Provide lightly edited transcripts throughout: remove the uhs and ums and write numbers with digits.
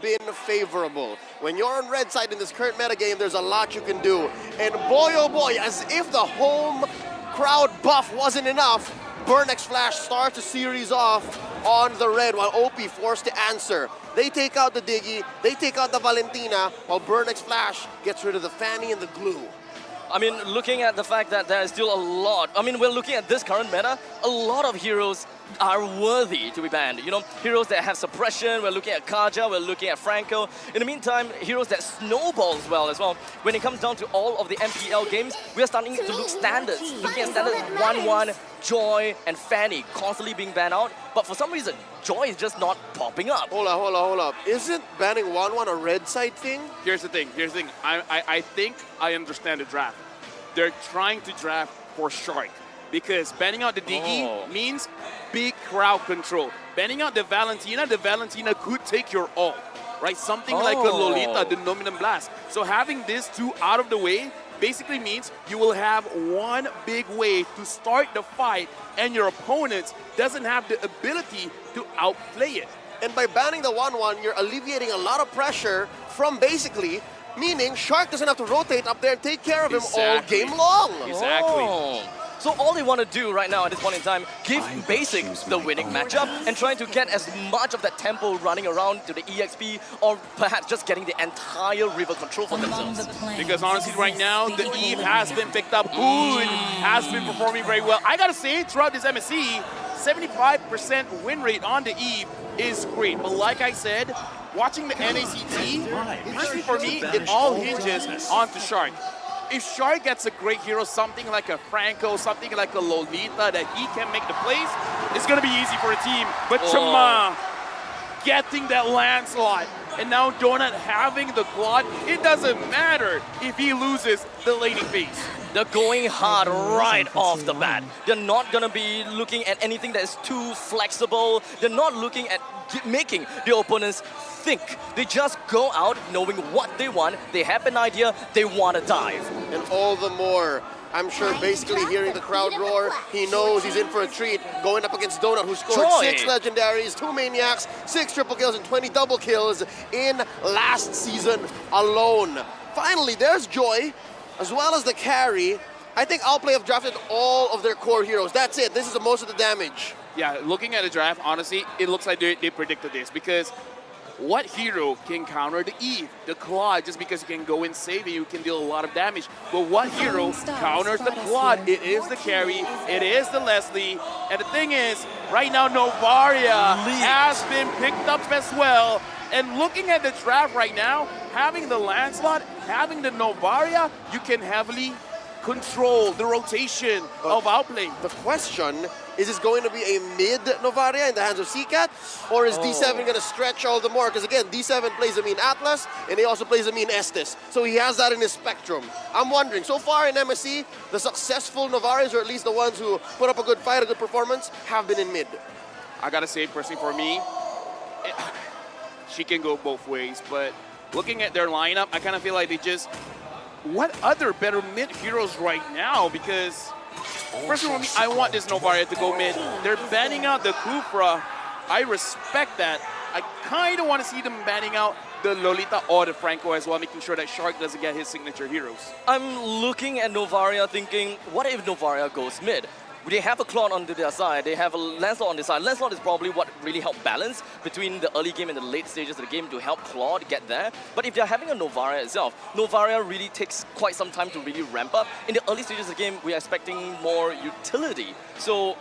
been favorable. When you're on red side in this current metagame, there's a lot you can do. And boy, oh boy, as if the home crowd buff wasn't enough, BURNxFLASH starts a series off on the red while OP forced to answer. They take out the Diggy, they take out the Valentina, while BURNxFLASH gets rid of the Fanny and the glue. I mean, looking at the fact that there is still a lot, I mean, we're looking at this current meta, a lot of heroes are worthy to be banned. You know, heroes that have suppression, we're looking at Kaja, we're looking at Franco. In the meantime, heroes that snowball as well. When it comes down to all of the MPL games, we're starting to look standards. Looking at standards 1-1, Joy and Fanny constantly being banned out. But for some reason, Joy is just not popping up. Hold up. Isn't banning 1-1 a red side thing? Here's the thing. I think I understand the draft. They're trying to draft for Shark because banning out the Diggy means big crowd control. Banning out the Valentina could take your ult, right? Something like a Lolita, the Dominant Blast. So having these two out of the way basically means you will have one big wave to start the fight and your opponent doesn't have the ability to outplay it. And by banning the 1-1, you're alleviating a lot of pressure from basically, meaning Shark doesn't have to rotate up there and take care of him all game long. Exactly. So all they want to do right now at this point in time, give Basic the winning matchup and trying to get as much of that tempo running around to the EXP or perhaps just getting the entire river control for themselves. Because honestly right now, the Eve has been picked up. Boon has been performing very well. I gotta say, throughout this MSC, 75% win rate on the Eve is great. But like I said, watching the NACT, personally for me, it all hinges onto Shark. If Shark gets a great hero, something like a Franco, something like a Lolita, that he can make the plays, it's going to be easy for a team. But Chama getting that landslide, and now Donut having the quad, it doesn't matter if he loses the laning phase. They're going hard right off the bat. They're not going to be looking at anything that is too flexible. They're not looking at making the opponents think. They just go out knowing what they want. They have an idea. They want to dive. And all the more, I'm sure basically hearing the crowd roar, he knows he's in for a treat going up against Donut, who scored 6 legendaries, 2 maniacs, 6 triple kills, and 20 double kills in last season alone. Finally, there's Joy, as well as the carry. I think OUTPLAY have drafted all of their core heroes. That's it. This is the most of the damage. Yeah, looking at the draft, honestly, it looks like they predicted this because what hero can counter the Eve, the Claw, just because you can go and save it, you can deal a lot of damage. But what hero counters the Claw? It is the carry, it is the Leslie. And the thing is, right now, Novaria has been picked up as well. And looking at the draft right now, having the Lancelot, having the Novaria, you can heavily control the rotation of OUTPLAY. The question is this going to be a mid Novaria in the hands of CCAT, or is D7 going to stretch all the more? Because again, D7 plays a mean Atlas, and he also plays a mean Estes. So he has that in his spectrum. I'm wondering, so far in MSC, the successful Novarias, or at least the ones who put up a good fight, a good performance, have been in mid. I gotta say, personally for me, she can go both ways, but looking at their lineup, I kind of feel like they just, what other better mid heroes right now? Because personally for me, I want this Novaria to go mid. They're banning out the Kufra. I respect that. I kind of want to see them banning out the Lolita or the Franco as well, making sure that Shark doesn't get his signature heroes. I'm looking at Novaria thinking, what if Novaria goes mid? They have a Claude on their side, they have a Lancelot on their side. Lancelot is probably what really helped balance between the early game and the late stages of the game to help Claude get there. But if they're having a Novaria itself, Novaria really takes quite some time to really ramp up. In the early stages of the game, we're expecting more utility. So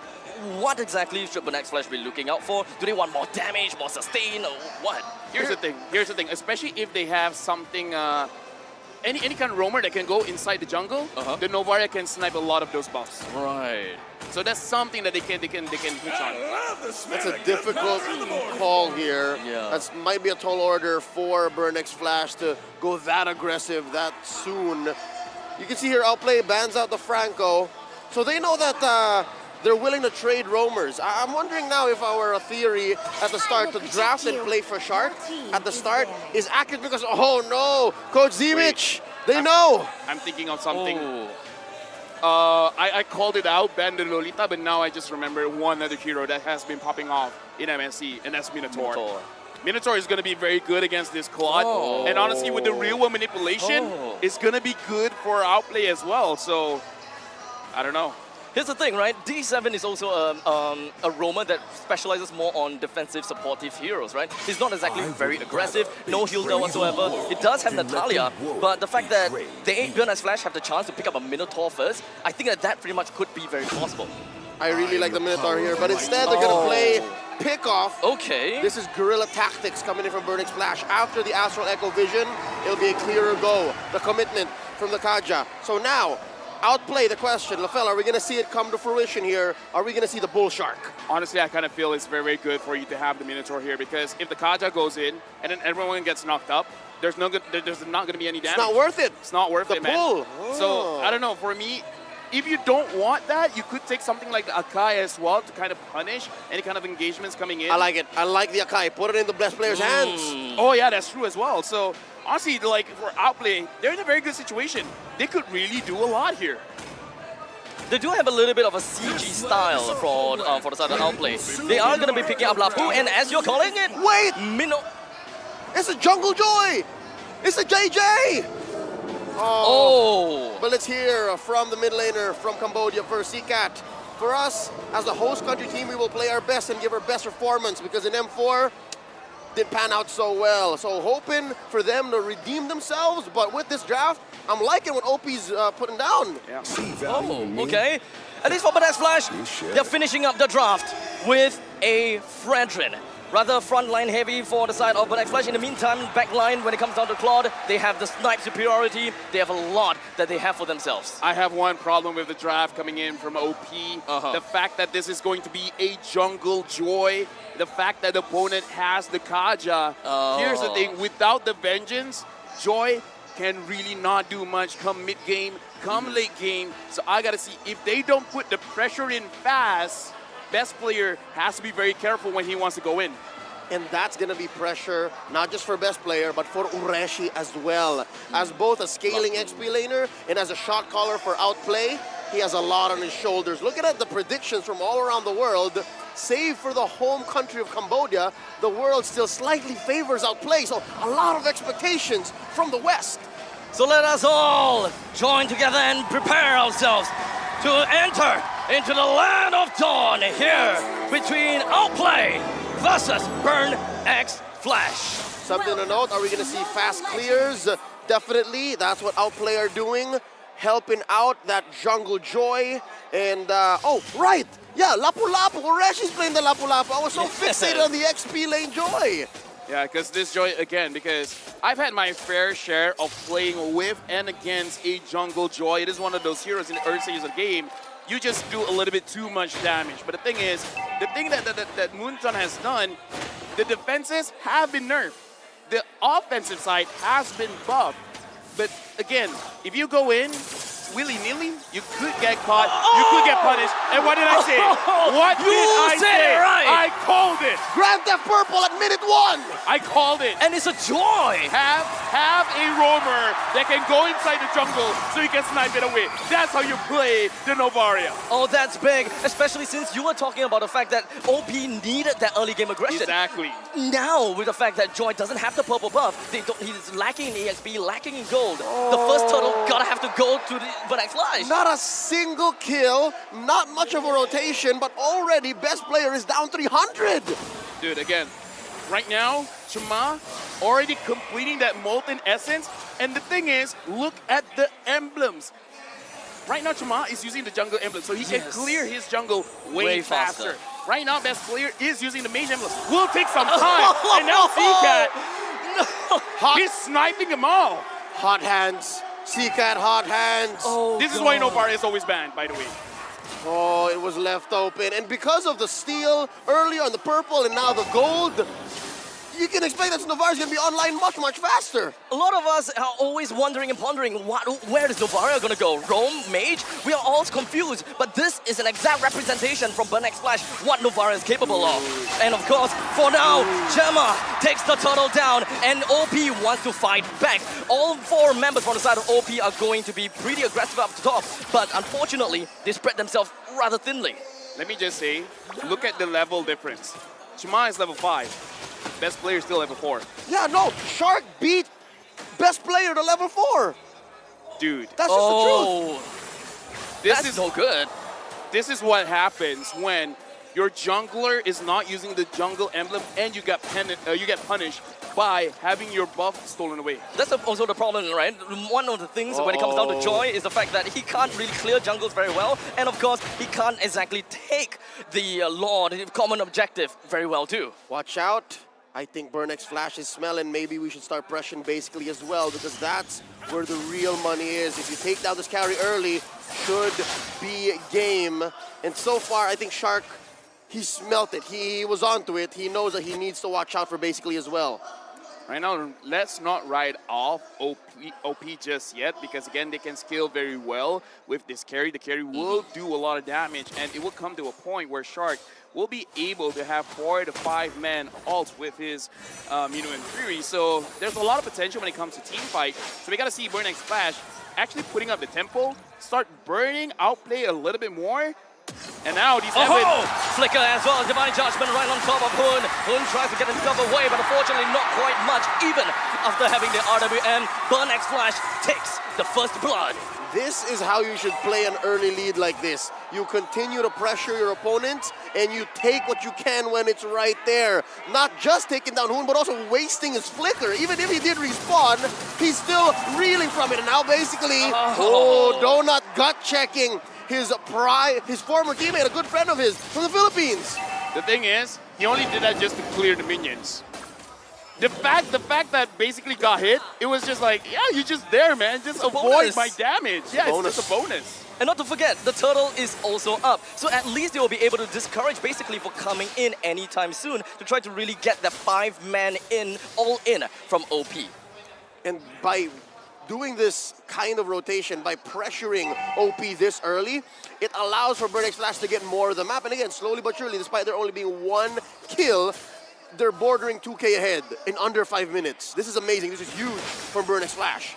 what exactly should BURNxFLASH be looking out for? Do they want more damage, more sustain, or what? Here's the thing, especially if they have something, any kind of roamer that can go inside the jungle, the Novaria can snipe a lot of those buffs. Right. So that's something that they can hit on. That's a difficult call here. Yeah. That might be a tall order for BURNxFLASH to go that aggressive that soon. You can see here OUTPLAY bans out the Franco. So they know that they're willing to trade roamers. I'm wondering now if our theory at the start to draft and play for Shark at the start is accurate because, oh no, Coach Zimich, they know. I'm thinking of something. I called it out, ban the Lolita, but now I just remember one other hero that has been popping off in MSC, and that's Minotaur. Minotaur is going to be very good against this Claude. Oh. And honestly, with the real world manipulation, it's going to be good for Outplay as well. So, I don't know. Here's the thing, right? D7 is also a roamer that specializes more on defensive supportive heroes, right? He's not exactly very aggressive, no heal there whatsoever. It does have Natalia, but the fact that they BURNxFLASH have the chance to pick up a Minotaur first, I think that pretty much could be very possible. I really like the Minotaur here, but instead they're going to play pick-off. Okay. This is guerrilla tactics coming in from BURNxFLASH. After the Astral Echo Vision, it'll be a clearer go. The commitment from the Kaja. So now, Outplay the question. LaFell, are we going to see it come to fruition here? Are we going to see the Bull Shark? Honestly, I kind of feel it's very, very good for you to have the Minotaur here because if the Kaja goes in and then everyone gets knocked up, there's not going to be any damage. It's not worth it. It's not worth it, man. The pull. So, I don't know. For me, if you don't want that, you could take something like the Akai as well to kind of punish any kind of engagements coming in. I like it. I like the Akai. Put it in the best player's hands. Oh, yeah, that's true as well. So, honestly, like for Outplay, they're in a very good situation. They could really do a lot here. They do have a little bit of a CG style for the side of Outplay. They are going to be picking up Lapu, and as you're calling it, wait! It's a Jungle Joy! It's a JJ! Oh! But let's hear from the mid laner from Cambodia first, CCAT. For us, as the host country team, we will play our best and give our best performance because in M4, didn't pan out so well. So hoping for them to redeem themselves, but with this draft, I'm liking what OP's putting down. Yeah. Oh, okay. At least for BURNxFLASH, they're finishing up the draft with a Fredrin. Rather frontline heavy for the side of BURNxFLASH. In the meantime, backline, when it comes down to Claude, they have the snipe superiority. They have a lot that they have for themselves. I have one problem with the draft coming in from OP. The fact that this is going to be a jungle Joy. The fact that the opponent has the Kaja. Here's the thing, without the Vengeance, Joy can really not do much come mid-game, come late game. So I gotta see, if they don't put the pressure in fast, best player has to be very careful when he wants to go in. And that's going to be pressure, not just for best player, but for Ureshi as well. As both a scaling XP laner and as a shot caller for Outplay, he has a lot on his shoulders. Looking at the predictions from all around the world, save for the home country of Cambodia, the world still slightly favors Outplay. So a lot of expectations from the West. So let us all join together and prepare ourselves to enter into the land of dawn here between Outplay versus BURNxFLASH. Something to note, are we going to see fast clears? Definitely, that's what Outplay are doing, helping out that Jungle Joy. And, oh, right, yeah, Lapu Lapu, Ureshi's playing the Lapu Lapu. I was so fixated on the XP lane Joy. Yeah, because this Joy, again, because I've had my fair share of playing with and against a Jungle Joy. It is one of those heroes in the early stages of the game. You just do a little bit too much damage. But the thing is, the thing that Moonton has done, the defenses have been nerfed. The offensive side has been buffed. But again, if you go in willy-nilly, you could get caught, you could get punished. And what did I say? What did I say? Right. I called it. Grand Theft Purple at minute 1. I called it. And it's a joy. Have a roamer that can go inside the jungle so you can snipe it away. That's how you play the Novaria. Oh, that's big, especially since you were talking about the fact that OP needed that early game aggression. Exactly. Now, with the fact that Joy doesn't have the purple buff, he's lacking in EXP, lacking in gold. The first turtle gotta have to go to the BURNxFLASH. Not a single kill, not much of a rotation, but already best player is down 300. Dude, again, right now, Chuma already completing that Molten Essence. And the thing is, look at the emblems. Right now, Chuma is using the jungle emblem, so he can clear his jungle way faster. Right now, best player is using the mage emblem. Will take some time. And now CCAT, he's sniping them all. Hot hands. CCAT hot hands. Oh, This is why Novaria is always banned, by the way. Oh, it was left open. And because of the steal earlier on the purple and now the gold, you can expect that Novaria is going to be online much, much faster. A lot of us are always wondering and pondering, where is Novaria going to go? Roam? Mage? We are all confused, but this is an exact representation from BURNxFLASH what Novaria is capable of. And of course, for now, Gemma takes the turtle down, and OP wants to fight back. All 4 members from the side of OP are going to be pretty aggressive up top, but unfortunately, they spread themselves rather thinly. Let me just say, look at the level difference. Chuma is level 5. best player is still level 4. Yeah, no, Shark beat best player to level 4. Dude, That's just the truth. this That's is so good. This is what happens when your jungler is not using the jungle emblem and you get punished by having your buff stolen away. That's also the problem, right? One of the things when it comes down to Joy is the fact that he can't really clear jungles very well, and of course, he can't exactly take the Lord, the common objective, very well too. Watch out. I think BURNxFLASH is smelling. Maybe we should start pressuring basically as well, because that's where the real money is. If you take down this carry early, should be game. And so far, I think Shark, he smelt it. He was onto it. He knows that he needs to watch out for basically as well. Right now, let's not write off OP just yet, because again, they can scale very well with this carry. The carry will do a lot of damage, and it will come to a point where Shark will be able to have 4 to 5 man ults with his in Fury. So there's a lot of potential when it comes to team fight. So we gotta see BURNxFLASH actually putting up the tempo, start burning OUTPLAY a little bit more. And now these Flicker as well, Divine Judgment right on top of Hoon. Hoon tries to get himself away, but unfortunately not quite much, even after having the RWM. BURNxFLASH takes the first blood. This is how you should play an early lead like this. You continue to pressure your opponent, and you take what you can when it's right there. Not just taking down Hoon, but also wasting his flicker. Even if he did respawn, he's still reeling from it. And now basically, Donut gut checking his former teammate, a good friend of his from the Philippines. The thing is, he only did that just to clear the minions. The fact that basically got hit, it was just like, yeah, you're just there, man. Just avoid my damage. Yeah, it's just a bonus. And not to forget, the turtle is also up. So at least they will be able to discourage basically for coming in anytime soon to try to really get that 5-man in, all in from OP. And by doing this kind of rotation, by pressuring OP this early, it allows for BURNxFLASH to get more of the map. And again, slowly but surely, despite there only being 1 kill, they're bordering 2K ahead in under 5 minutes. This is amazing. This is huge from BURNxFLASH.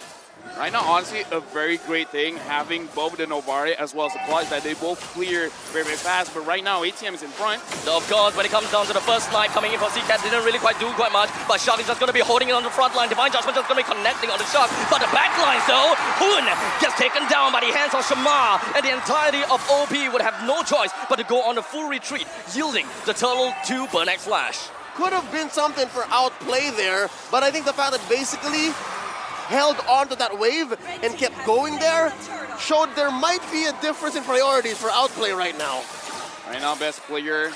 Right now, honestly, a very great thing having both the Novaria as well as the Clutch, that they both clear very, very fast. But right now, ATM is in front. So of course, when it comes down to the first snipe coming in for CCAT, didn't really quite do quite much. But Shark is just going to be holding it on the front line. Divine Judgment just going to be connecting on the Shark. But the back line, though, Hoon gets taken down by the hands of Shamar. And the entirety of OP would have no choice but to go on a full retreat, yielding the turtle to BURNxFLASH. Could have been something for OUTPLAY there, but I think the fact that basically held onto that wave and kept going there showed there might be a difference in priorities for OUTPLAY right now. Right now, best player.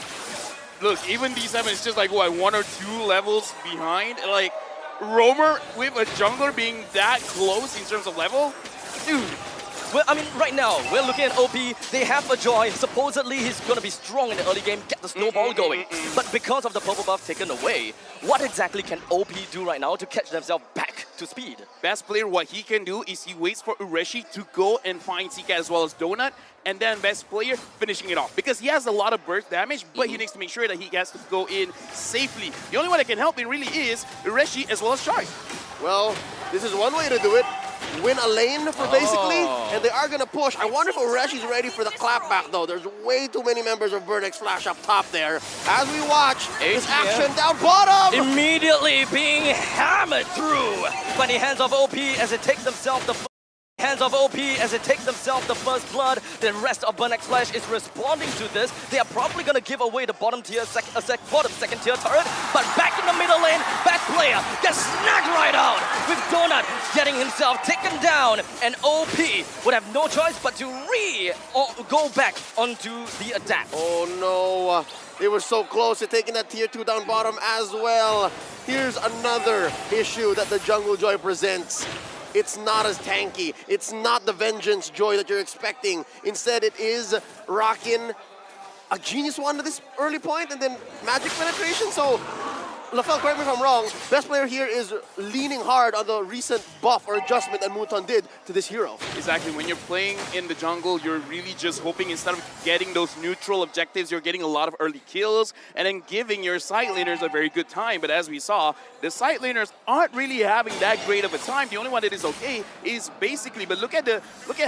Look, even D7 is just like, what, 1 or 2 levels behind? Like, Roamer with a jungler being that close in terms of level? Dude. Well, I mean, right now, we're looking at OP. They have a Joy. Supposedly, he's going to be strong in the early game, get the snowball going. But because of the purple buff taken away, what exactly can OP do right now to catch themselves back to speed? Best player, what he can do is he waits for Ureshi to go and find CCAT as well as Donut, and then best player finishing it off. Because he has a lot of burst damage, but he needs to make sure that he has to go in safely. The only one that can help him really is Ureshi as well as Shark. Well, this is one way to do it. Win a lane for basically, and they are going to push. I wonder if Ureshi's ready for the clapback, though. There's way too many members of BURNxFLASH up top there. As we watch this action down bottom. Immediately being hammered through by the hands of OP as it takes themselves the first blood. The rest of BURNxFLASH is responding to this. They are probably going to give away the bottom second tier turret. But back in the middle lane, best player gets snagged right out with Donut getting himself taken down. And OP would have no choice but to go back onto the attack. Oh no. They were so close to taking that tier 2 down bottom as well. Here's another issue that the Jungle Joy presents. It's not as tanky. It's not the vengeance Joy that you're expecting. Instead, it is rocking a genius one at this early point and then magic penetration. So, Lafel, correct me if I'm wrong, best player here is leaning hard on the recent buff or adjustment that Muton did to this hero. Exactly. When you're playing in the jungle, you're really just hoping instead of getting those neutral objectives, you're getting a lot of early kills and then giving your side laners a very good time. But as we saw, the side laners aren't really having that great of a time. The only one that is okay is basically, but look at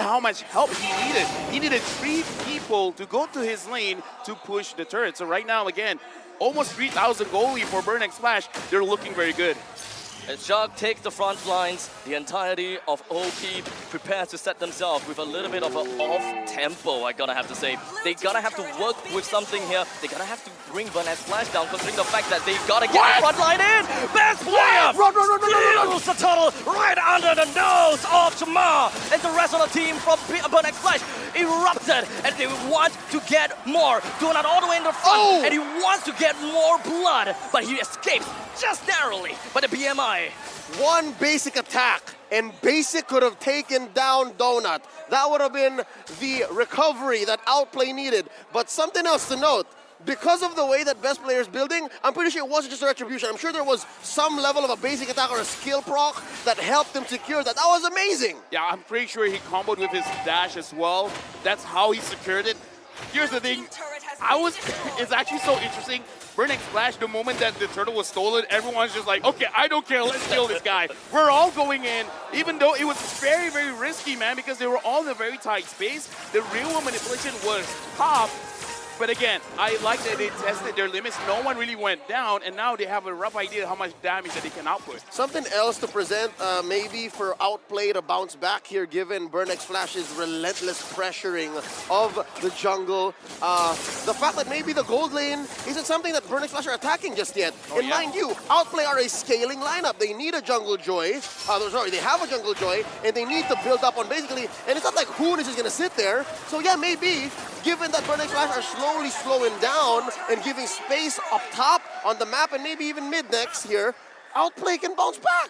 how much help he needed. He needed 3 people to go to his lane to push the turret. So right now, again, almost 3,000 goal lead for BURNxFLASH. They're looking very good. As Shark takes the front lines, the entirety of OP prepares to set themselves with a little bit of an off-tempo, I gotta have to say. They gotta have to work with something here. They gotta have to bring BURNxFLASH down, considering the fact that they gotta get the front line in. Best player! Run! Steals the tunnel right under the nose of Shamar. And the rest of the team from BURNxFLASH erupted, and they want to get more. Donut all the way in the front, and he wants to get more blood, but he escapes just narrowly by the BMI. One basic attack, and Basic could have taken down Donut. That would have been the recovery that Outplay needed. But something else to note, because of the way that Best Player is building, I'm pretty sure it wasn't just a retribution. I'm sure there was some level of a basic attack or a skill proc that helped him secure that. That was amazing. Yeah, I'm pretty sure he comboed with his dash as well. That's how he secured it. Here's the thing, it's actually so interesting. BURNxFLASH, the moment that the turtle was stolen, everyone's just like, okay, I don't care, let's kill this guy. We're all going in, even though it was very, very risky, man, because they were all in a very tight space. The real manipulation was top. But again, I like that they tested their limits. No one really went down, and now they have a rough idea how much damage that they can output. Something else to present, maybe for Outplay to bounce back here, given BURNxFLASH's relentless pressuring of the jungle. The fact that maybe the gold lane isn't something that BURNxFLASH are attacking just yet. And mind you, Outplay are a scaling lineup. They need a jungle joy. They have a jungle joy, and they need to build up on basically. And it's not like Hoon is just going to sit there. So yeah, maybe, given that BURNxFLASH are slowing down and giving space up top on the map and maybe even mid next here, Outplay can bounce back.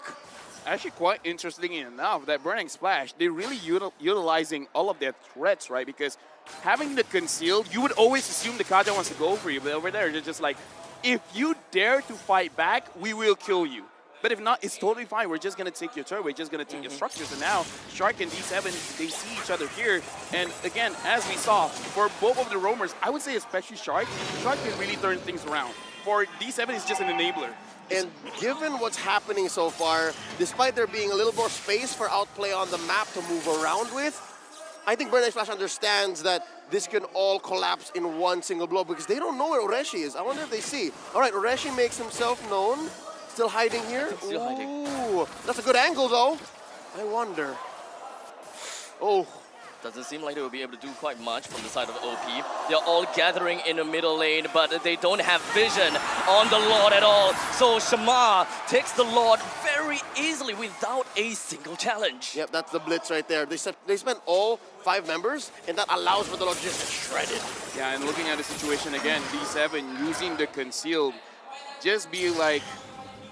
Actually, quite interesting enough that BURNxFLASH, they're really utilizing all of their threats, right? Because having the concealed, you would always assume the Kaja wants to go for you, but over there, they're just like, if you dare to fight back, we will kill you. But if not, it's totally fine. We're just going to take your turret. We're just going to take your structures. And now, Shark and D7, they see each other here. And again, as we saw, for both of the roamers, I would say especially Shark can really turn things around. For D7, it's just an enabler. And given what's happening so far, despite there being a little more space for Outplay on the map to move around with, I think BURNxFLASH understands that this can all collapse in one single blow because they don't know where Ureshi is. I wonder if they see. All right, Ureshi makes himself known. Still hiding here? Still hiding. Ooh, that's a good angle though. I wonder. Oh. Doesn't seem like they will be able to do quite much from the side of OP. They're all gathering in the middle lane, but they don't have vision on the Lord at all. So Shamar takes the Lord very easily without a single challenge. Yep, that's the blitz right there. They spent all 5 members, and that allows for the Lord just to shred it. Yeah, and looking at the situation again, D7 using the concealed, just be like,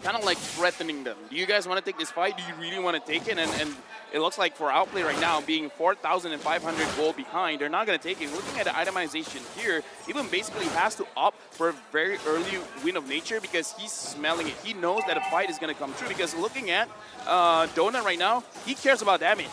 kind of like threatening them. Do you guys want to take this fight? Do you really want to take it? And it looks like for Outplay right now, being 4,500 gold behind, they're not going to take it. Looking at the itemization here, even basically has to opt for a very early win of nature because he's smelling it. He knows that a fight is going to come true because looking at Donut right now, he cares about damage.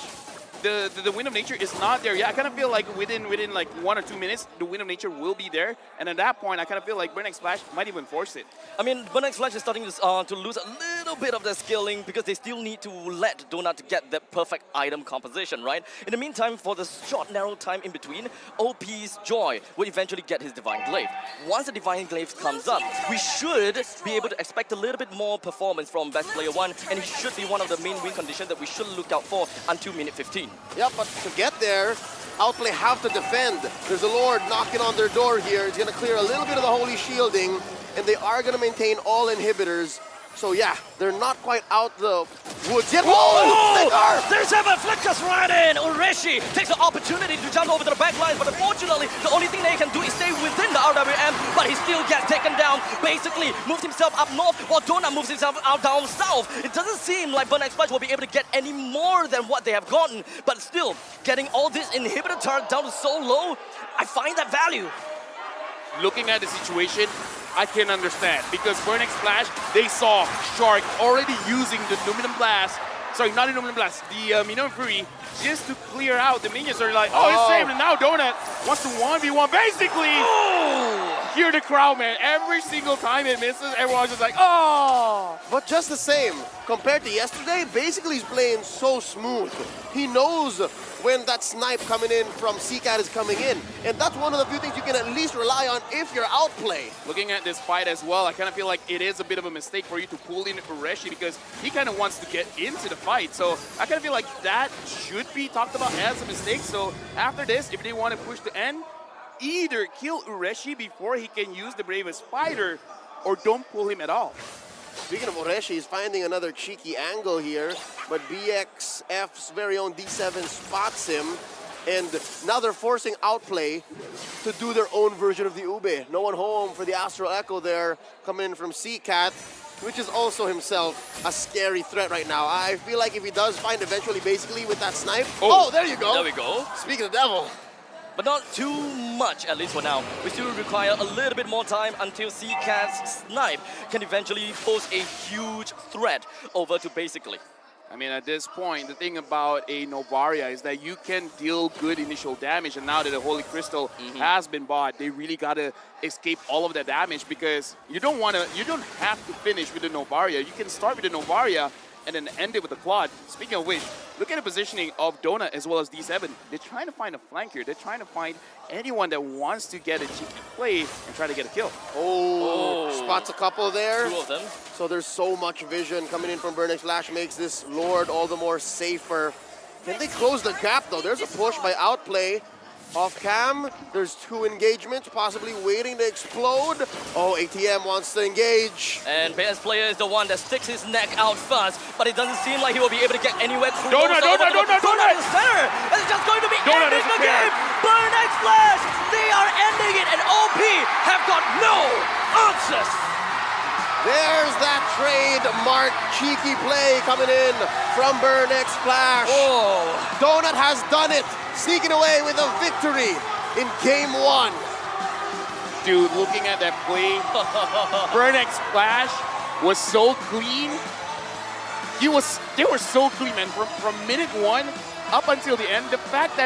The Wind of Nature is not there yet. I kind of feel like within like 1 or 2 minutes, the Wind of Nature will be there. And at that point, I kind of feel like BURNxFLASH might even force it. I mean, BURNxFLASH is starting to lose a little bit of their skilling because they still need to let Donut get that perfect item composition, right? In the meantime, for the short, narrow time in between, OP's Joy will eventually get his Divine Glaive. Once the Divine Glaive comes up, we should be able to expect a little bit more performance from Best Player 1, and he should be one of the main win conditions that we should look out for until minute 15. Yeah, but to get there, Outplay have to defend. There's a Lord knocking on their door here. It's going to clear a little bit of the Holy Shielding, and they are going to maintain all inhibitors. So yeah, they're not quite out the woods yet. Oh! There's Evan Flickers right in! Ureshi takes the opportunity to jump over to the back line, but unfortunately, the only thing they can do is stay within the RWM, but he still gets taken down. Basically, moves himself up north, while Donut moves himself out down south. It doesn't seem like BURNxFLASH will be able to get any more than what they have gotten, but still, getting all this inhibitor turret down to so low, I find that value. Looking at the situation, I can understand because BURNxFLASH, they saw Shark already using the Numinum Blast. Sorry, not the Numinum Blast, the Minimum Fury, just to clear out the minions. Are like, oh, it's safe. And now Donut wants to 1v1. Basically, hear the crowd, man. Every single time it misses, everyone's just like, oh. But just the same, compared to yesterday, basically he's playing so smooth. He knows when that snipe coming in from CCAT is coming in. And that's one of the few things you can at least rely on if you're outplay. Looking at this fight as well, I kind of feel like it is a bit of a mistake for you to pull in Ureshi because he kind of wants to get into the fight. So I kind of feel like that should be talked about as a mistake. So after this, if they want to push the end, either kill Ureshi before he can use the Bravest Fighter or don't pull him at all. Speaking of Ureshi, he's finding another cheeky angle here, but BXF's very own D7 spots him, and now they're forcing Outplay to do their own version of the Ube. No one home for the Astral Echo there, coming in from CCAT, which is also himself a scary threat right now. I feel like if he does find eventually, basically, with that snipe. Oh, there you go. There we go. Speaking of the devil. But not too much, at least for now. We still require a little bit more time until CCAT's snipe can eventually pose a huge threat over to basically. I mean, at this point, the thing about a Novaria is that you can deal good initial damage, and now that the Holy Crystal has been bought, they really gotta escape all of that damage because you don't have to finish with the Novaria. You can start with the Novaria and then end it with the Claude. Speaking of which, look at the positioning of Donut as well as D7. They're trying to find a flank here. They're trying to find anyone that wants to get a cheeky play and try to get a kill. Oh, spots a couple there. Two of them. So there's so much vision coming in from BURNxFLASH, makes this Lord all the more safer. Can they close the gap though? There's a push by Outplay. Off cam, there's two engagements, possibly waiting to explode. Oh, ATM wants to engage. And best player is the one that sticks his neck out first, but it doesn't seem like he will be able to get anywhere close. Donut in the center! It's just going to be ending the game! BURNxFLASH! They are ending it, and OP have got no answers! There's that trademark cheeky play coming in from BURNxFLASH. Oh. Donut has done it, sneaking away with a victory in game 1. Dude, looking at that play, BURNxFLASH was so clean. They were so clean, man. From minute 1 up until the end, the fact that